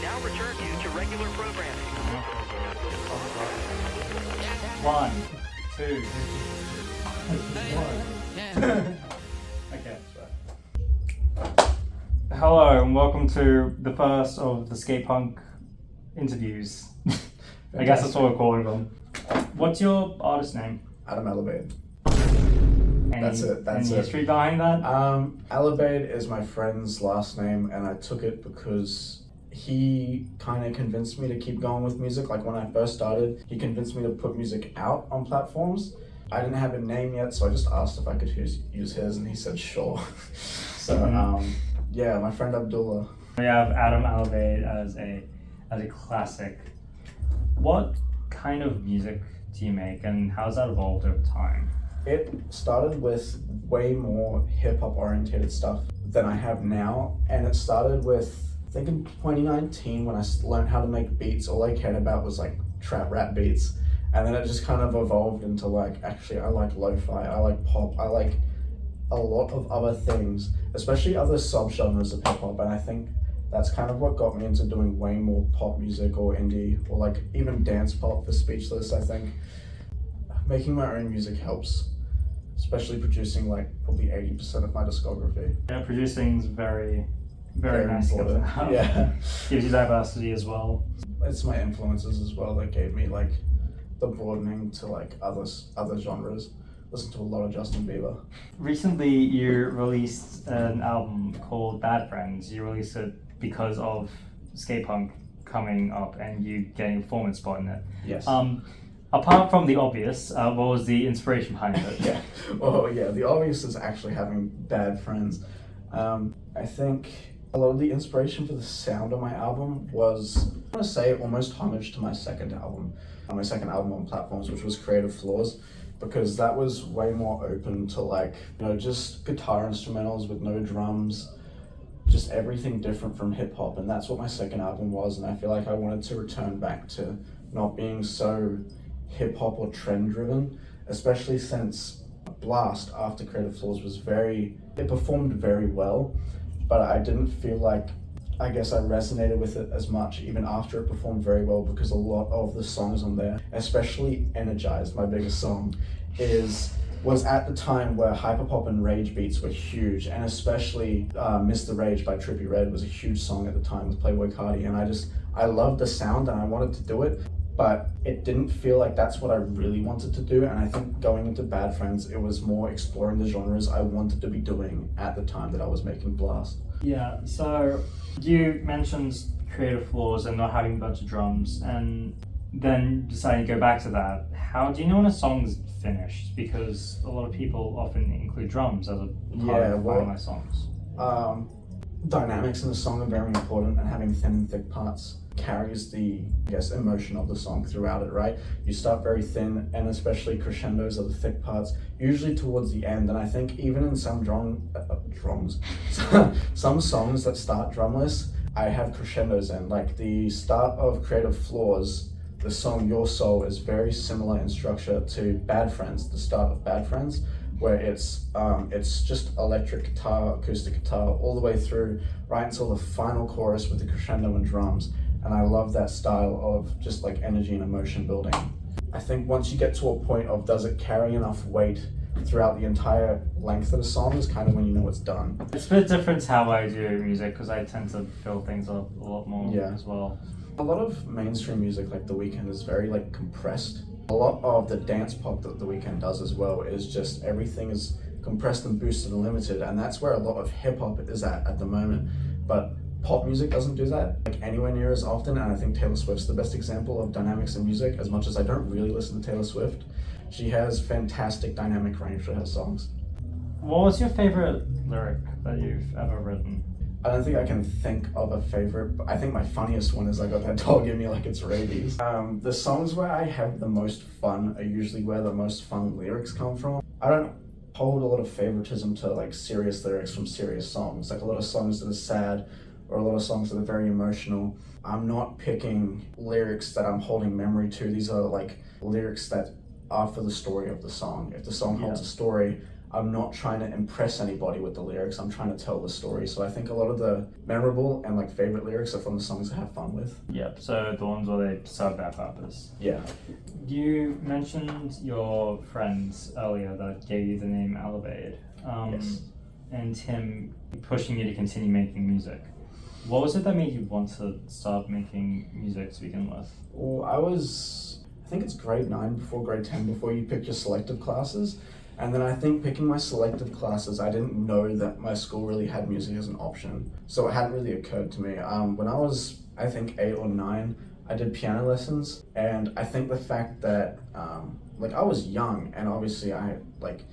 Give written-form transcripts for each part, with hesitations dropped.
now return you to regular programming. 1, 2, 1. Okay. Hello and welcome to the first of the SkatePunk interviews. I guess that's what we're calling them. What's your artist name? Adam Alobaid. That's it. Any history behind that? Alobaid is my friend's last name, and I took it because he kind of convinced me to keep going with music. Like when I first started, he convinced me to put music out on platforms. I didn't have a name yet, so I just asked if I could use his, and he said sure. So yeah, my friend Abdullah. We have Adam Alobaid as a classic. What kind of music do you make, and how's that evolved over time? It started with way more hip-hop oriented stuff than I have now, and it started with, I think in 2019 when I learned how to make beats. All I cared about was like trap rap beats, and then it just kind of evolved into like, actually I like lo-fi, I like pop, I like a lot of other things, especially other subgenres of hip-hop, and I think that's kind of what got me into doing way more pop music or indie or like even dance pop for Speechless. I think making my own music helps, especially producing like probably 80% of my discography. Yeah, producing's very nice to have. Yeah. Gives you diversity as well. It's my influences as well that gave me like the broadening to like other genres. Listen to a lot of Justin Bieber. Recently you released an album called Bad Friends. You released it because of SkatePunk coming up and you getting a performance spot in it. Yes. Apart from the obvious, what was the inspiration behind it? Yeah. Well, yeah, the obvious is actually having bad friends. I think a lot of the inspiration for the sound of my album was, I want to say, almost homage to my second album on platforms, which was Creative Flaws, because that was way more open to like, you know, just guitar instrumentals with no drums, just everything different from hip hop, and that's what my second album was. And I feel like I wanted to return back to not being so hip hop or trend driven, especially since Blast after Creative Flaws it performed very well, but I didn't feel like, I guess I resonated with it as much even after it performed very well, because a lot of the songs on there, especially Energized, my biggest song, was at the time where hyperpop and rage beats were huge, and especially Mr. Rage by Trippie Redd was a huge song at the time with Playboi Carti, and I loved the sound and I wanted to do it, but it didn't feel like that's what I really wanted to do. And I think going into Bad Friends, it was more exploring the genres I wanted to be doing at the time that I was making Blast. Yeah, so you mentioned Creative Flaws and not having a bunch of drums, and then deciding to go back to that. How do you know when a song's finished? Because a lot of people often include drums as a part of my songs. Dynamics in the song are very important, and having thin and thick parts carries the, I guess, emotion of the song throughout it, right? You start very thin, and especially crescendos are the thick parts, usually towards the end. And I think even in some some songs that start drumless, I have crescendos in. Like the start of Creative Flaws, the song Your Soul is very similar in structure to Bad Friends, the start of Bad Friends, where it's just electric guitar, acoustic guitar, all the way through, right until the final chorus with the crescendo and drums. And I love that style of just like energy and emotion building. I think once you get to a point of does it carry enough weight throughout the entire length of the song is kind of when you know it's done. It's a bit different how I do music, because I tend to fill things up a lot more as well. A lot of mainstream music like The Weeknd is very like compressed. A lot of the dance pop that The Weeknd does as well is just everything is compressed and boosted and limited, and that's where a lot of hip hop is at the moment. But pop music doesn't do that like anywhere near as often, and I think Taylor Swift's the best example of dynamics in music. As much as I don't really listen to Taylor Swift, she has fantastic dynamic range for her songs. What was your favorite lyric that you've ever written? I don't think I can think of a favorite, but I think my funniest one is I got that dog in me like it's rabies. The songs where I have the most fun are usually where the most fun lyrics come from. I don't hold a lot of favoritism to like serious lyrics from serious songs, like a lot of songs that are sad or a lot of songs that are very emotional. I'm not picking lyrics that I'm holding memory to. These are like lyrics that are for the story of the song. If the song holds a story, I'm not trying to impress anybody with the lyrics, I'm trying to tell the story. So I think a lot of the memorable and like favorite lyrics are from the songs I have fun with. Yep, so the ones where they serve their purpose. Yeah. You mentioned your friends earlier that gave you the name Alobaid, Yes. and him pushing you to continue making music. What was it that made you want to start making music to begin with? Well, I think it's grade 9 before grade 10 before you pick your selective classes. And then I think picking my selective classes, I didn't know that my school really had music as an option. So it hadn't really occurred to me. When I was, I think, 8 or 9, I did piano lessons. And I think the fact that, I was young and obviously I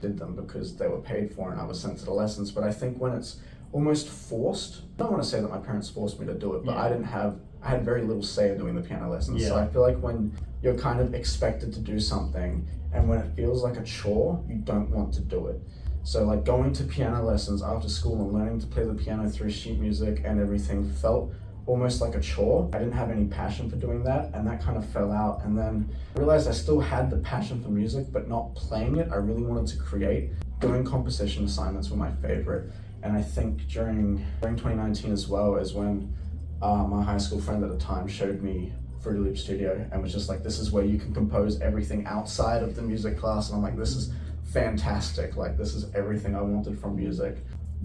did them because they were paid for and I was sent to the lessons. But I think when it's almost forced, I don't want to say that my parents forced me to do it, but Yeah. I had very little say in doing the piano lessons. So Yeah. I feel like when you're kind of expected to do something and when it feels like a chore, you don't want to do it. So like going to piano lessons after school and learning to play the piano through sheet music and everything felt almost like a chore. I didn't have any passion for doing that, and that kind of fell out. And then I realized I still had the passion for music, but not playing it. I really wanted to create. Doing composition assignments were my favorite. And I think during 2019 as well is when my high school friend at the time showed me Fruity Loop Studio and was just like, this is where you can compose everything outside of the music class. And I'm like, this is fantastic. Like, this is everything I wanted from music.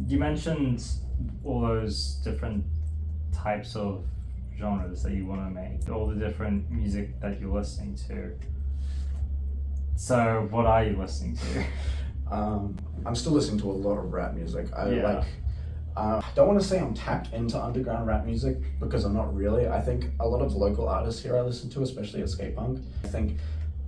You mentioned all those different types of genres that you want to make, all the different music that you're listening to. So what are you listening to? I'm still listening to a lot of rap music. I don't want to say I'm tapped into underground rap music because I'm not really. I think a lot of local artists here I listen to, especially at SkatePunk. I think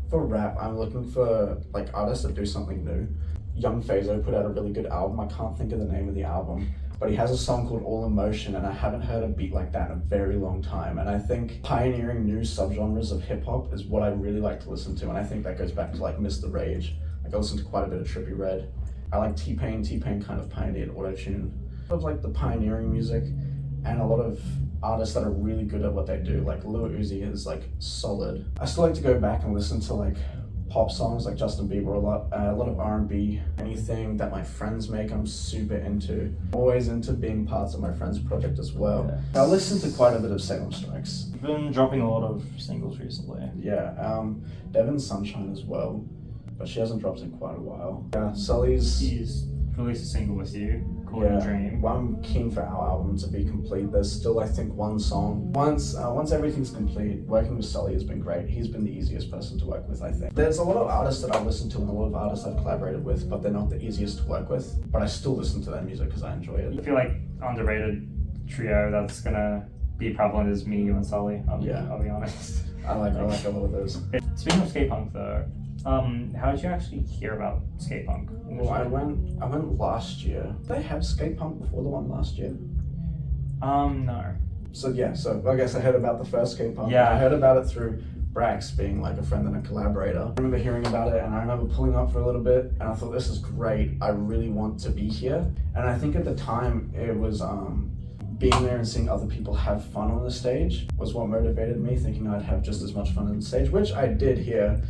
for rap, I'm looking for artists that do something new. Young Fazo put out a really good album. I can't think of the name of the album, but he has a song called All Emotion, and I haven't heard a beat like that in a very long time. And I think pioneering new subgenres of hip hop is what I really like to listen to, and I think that goes back to Mr. Rage. I listen to quite a bit of Trippie Redd. I like T-Pain. T-Pain kind of pioneered autotune. A lot of the pioneering music, and a lot of artists that are really good at what they do. Lil Uzi is solid. I still like to go back and listen to pop songs like Justin Bieber a lot of R&B. Anything that my friends make, I'm super into. Always into being parts of my friend's project as well. Yeah. I listen to quite a bit of Salem Strikes. You've been dropping a lot of singles recently. Yeah, Devin Sunshine as well, but she hasn't dropped in quite a while. Yeah, Sully's... He's released a single with you called Dream. Well, I'm keen for our album to be complete. There's still, I think, one song. Once everything's complete, working with Sully has been great. He's been the easiest person to work with, I think. There's a lot of artists that I listen to and a lot of artists I've collaborated with, but they're not the easiest to work with. But I still listen to their music because I enjoy it. You feel like underrated trio that's gonna be prevalent is me, you, and Sully. I'll be honest. I like a lot of those. Speaking of SkatePunk though, how did you actually hear about SkatePunk? Well, I went last year. Did they have SkatePunk before the one last year? No. So I guess I heard about the first SkatePunk. Yeah. I heard about it through Brax being a friend and a collaborator. I remember hearing about it and I remember pulling up for a little bit and I thought, this is great. I really want to be here. And I think at the time it was being there and seeing other people have fun on the stage was what motivated me, thinking I'd have just as much fun on the stage, which I did here.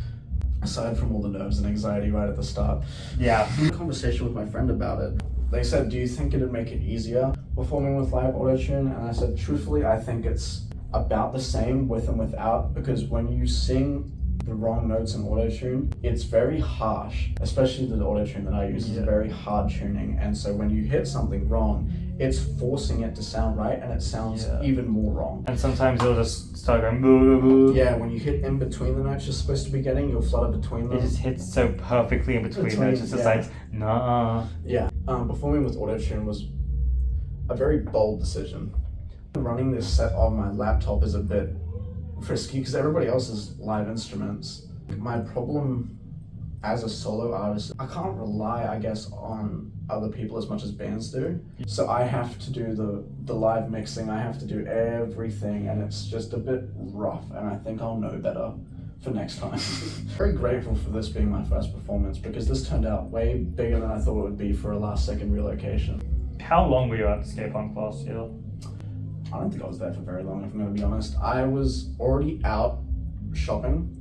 Aside from all the nerves and anxiety right at the start. Yeah. In a conversation with my friend about it, they said, do you think it'd make it easier performing with live autotune? And I said, truthfully, I think it's about the same with and without, because when you sing the wrong notes in autotune, it's very harsh, especially the autotune that I use is very hard tuning. And so when you hit something wrong, it's forcing it to sound right and it sounds even more wrong. And sometimes it'll just start going boo, boo. Yeah, when you hit in between the notes you're supposed to be getting, you'll flutter between them. It just hits so perfectly in between notes. It's just nah. Yeah, performing with autotune was a very bold decision. Running this set on my laptop is a bit frisky because everybody else is live instruments. My problem as a solo artist, I can't rely, I guess, on other people as much as bands do. So I have to do the live mixing, I have to do everything, and it's just a bit rough, and I think I'll know better for next time. Very grateful for this being my first performance because this turned out way bigger than I thought it would be for a last second relocation. How long were you at SkatePunk last year? I don't think I was there for very long, if I'm going to be honest. I was already out shopping.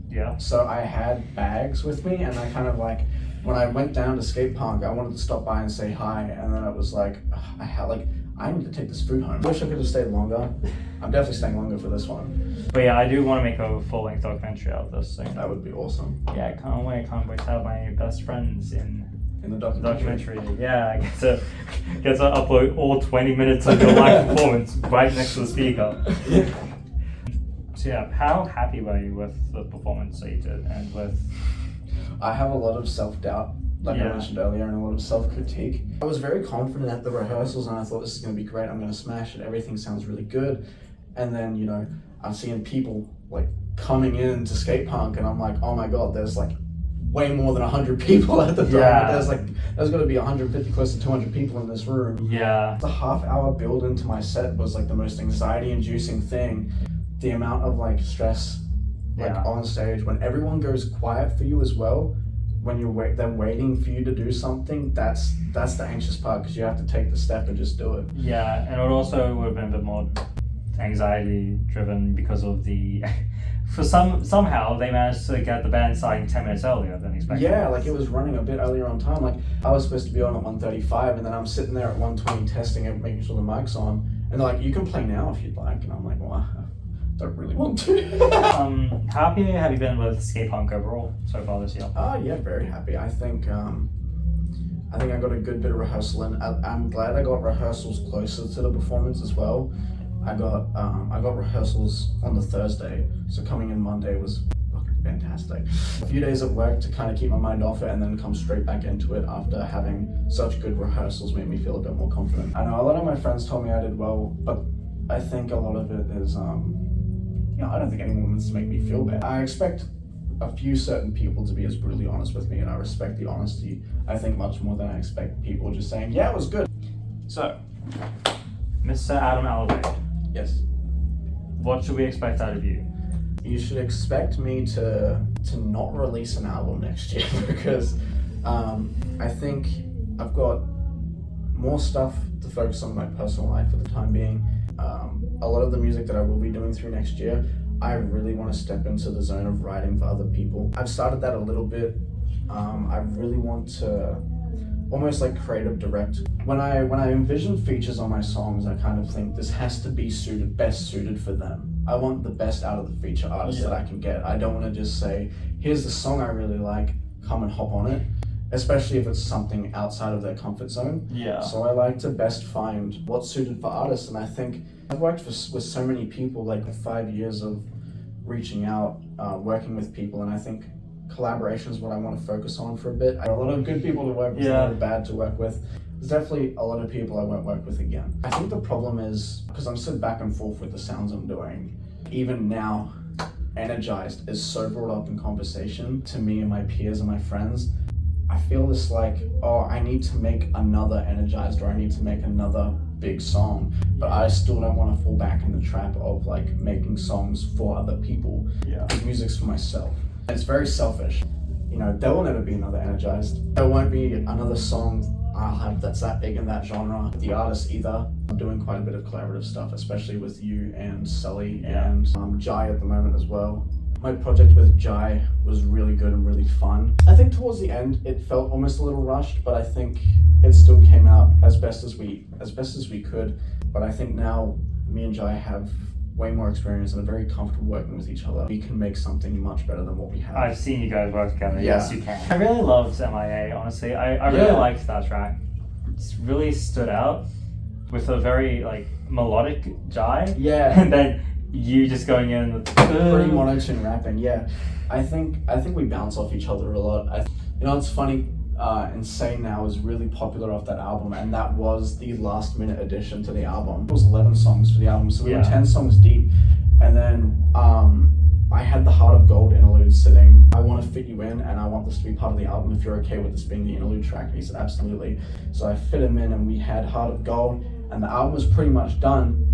Yeah. So I had bags with me and I kind of when I went down to SkatePunk, I wanted to stop by and say hi, and then it was like, I need to take this food home. Wish I could have stayed longer. I'm definitely staying longer for this one. But yeah, I do want to make a full-length documentary out of this thing. That would be awesome. Yeah, I can't wait to have my best friends in the documentary. Yeah, I get to upload all 20 minutes of your live performance right next to the speaker. So yeah, how happy were you with the performance that you did and with... I have a lot of self-doubt, like I mentioned earlier, and a lot of self-critique. I was very confident at the rehearsals and I thought this is going to be great, I'm going to smash it, everything sounds really good. And then, you know, I'm seeing people like coming in to SkatePunk and I'm like, oh my god, there's like way more than 100 people at the time. Yeah. There's got to be 150, close to 200 people in this room. Yeah. The half-hour build into my set was like the most anxiety-inducing thing. The amount of like stress, like on stage, when everyone goes quiet for you as well, when they're waiting for you to do something, that's the anxious part, because you have to take the step and just do it. Yeah, and it also would have been a bit more anxiety driven because of the somehow they managed to get the band starting 10 minutes earlier than expected. Yeah, like it was running a bit earlier on time. Like I was supposed to be on at 1:35 and then I'm sitting there at 1:20 testing it, making sure the mic's on, and they're like, you can play now if you'd like, and I'm like, well, I don't really want to. How happy have you been with SkatePunk overall so far this year? Yeah, very happy. I think I got a good bit of rehearsal in. I'm glad I got rehearsals closer to the performance as well. I got rehearsals on the Thursday, so coming in Monday was fucking fantastic. A few days at work to kind of keep my mind off it and then come straight back into it after having such good rehearsals made me feel a bit more confident. I know a lot of my friends told me I did well, but I think a lot of it is, I don't think anyone wants to make me feel bad. I expect a few certain people to be as brutally honest with me, and I respect the honesty, I think, much more than I expect people just saying, yeah, it was good. So, Mr. Adam Alobaid. Yes. What should we expect out of you? You should expect me to not release an album next year because I think I've got more stuff to focus on in my personal life for the time being. A lot of the music that I will be doing through next year, I really want to step into the zone of writing for other people. I've started that a little bit. I really want to almost like creative direct. When I envision features on my songs, I kind of think this has to be best suited for them. I want the best out of the feature artist that I can get. I don't want to just say, here's the song I really like, come and hop on it, especially if it's something outside of their comfort zone. Yeah. So I like to best find what's suited for artists, and I think I've worked with so many people, like 5 years of reaching out, working with people, and I think collaboration is what I want to focus on for a bit. I have a lot of good people to work with, a lot of bad to work with. There's definitely a lot of people I won't work with again. I think the problem is, because I'm so back and forth with the sounds I'm doing, even now, Energized is so brought up in conversation to me and my peers and my friends. I feel this like, oh, I need to make another Energized, or I need to make another big song, but I still don't want to fall back in the trap of like making songs for other people. Yeah. Music's for myself. It's very selfish. You know, there will never be another Energized. There won't be another song I'll have that's that big in that genre. The artist either. I'm doing quite a bit of collaborative stuff, especially with you and Sully and Jai at the moment as well. My project with Jai was really good and really fun. I think towards the end it felt almost a little rushed, but I think it still came out as best as we could. But I think now me and Jai have way more experience and are very comfortable working with each other. We can make something much better than what we have. I've seen you guys work together. Yes, you can. I really loved MIA, honestly. I really liked that track. It really stood out with a very like melodic Jai. Yeah. And then you just going in with pretty monotone rapping. Yeah. I think we bounce off each other a lot. It's funny. Insane Now is really popular off that album, and that was the last minute addition to the album. It was 11 songs for the album, so we were 10 songs deep, and then I had the Heart of Gold interlude sitting. I want to fit you in, and I want this to be part of the album if you're okay with this being the interlude track. And he said absolutely. So I fit him in, and we had Heart of Gold, and the album was pretty much done,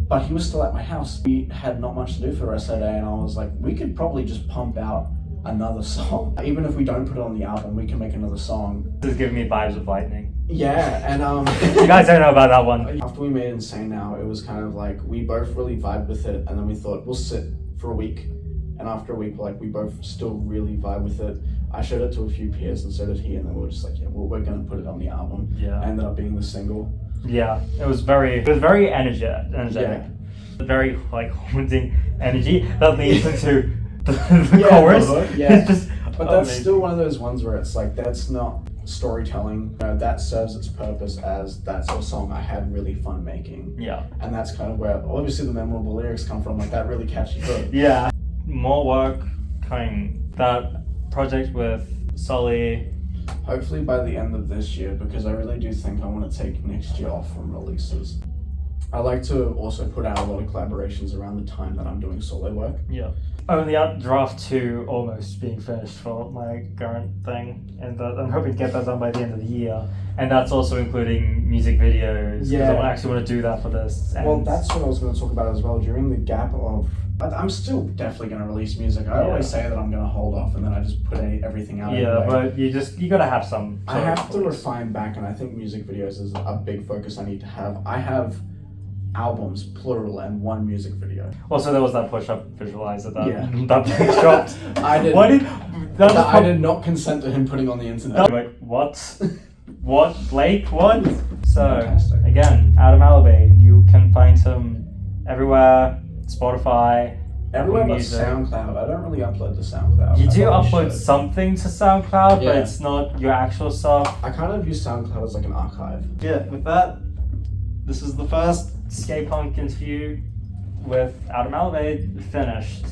but he was still at my house. We had not much to do for the rest of the day, and I was like, we could probably just pump out another song. Even if we don't put it on the album, we can make another song. This is giving me vibes of Lightning. Yeah, and you guys don't know about that one. After we made Insane Now, it was kind of like we both really vibed with it, and then we thought we'll sit for a week. And after a week, like we both still really vibe with it. I showed it to a few peers, and so did he, and then we were just like, yeah, well, we're gonna put it on the album. Yeah. Ended up being the single. Yeah, it was very energetic. Yeah. Very like haunting energy that leads into the chorus. Yeah. It's just But that's amazing. still one of those ones where it's like, that's not storytelling. That serves its purpose as that's a song I had really fun making. Yeah. And that's kind of where obviously the memorable lyrics come from, like that really catchy hook. Yeah. More work coming. That project with Sully. Hopefully by the end of this year, because I really do think I want to take next year off from releases. I like to also put out a lot of collaborations around the time that I'm doing solo work. Yeah. Only at draft 2 almost being finished for my current thing, and I'm hoping to get that done by the end of the year. And that's also including music videos. Yeah. Because I actually want to do that for this. And Well, that's what I was going to talk about as well. During the gap of, I'm still definitely going to release music. I always say that I'm going to hold off, and then I just put everything out. Yeah, anyway. but you gotta have some. I have to refine back, and I think music videos is a big focus I need to have. I have albums, plural, and one music video. Also, there was that push-up visualizer that Yeah. that being dropped. I did. What did that? I did not consent to him putting on the internet. Like what? What, Blake? What? So Fantastic. again, Adam Alobaid. You can find him everywhere. Spotify. Everywhere Apple but Music. SoundCloud. I don't really upload to SoundCloud. You I do probably upload should. something to SoundCloud, but Yeah. it's not your actual stuff. I kind of use SoundCloud as like an archive. Yeah, with that, this is the first SkatePunk interview with Adam Alobaid finished.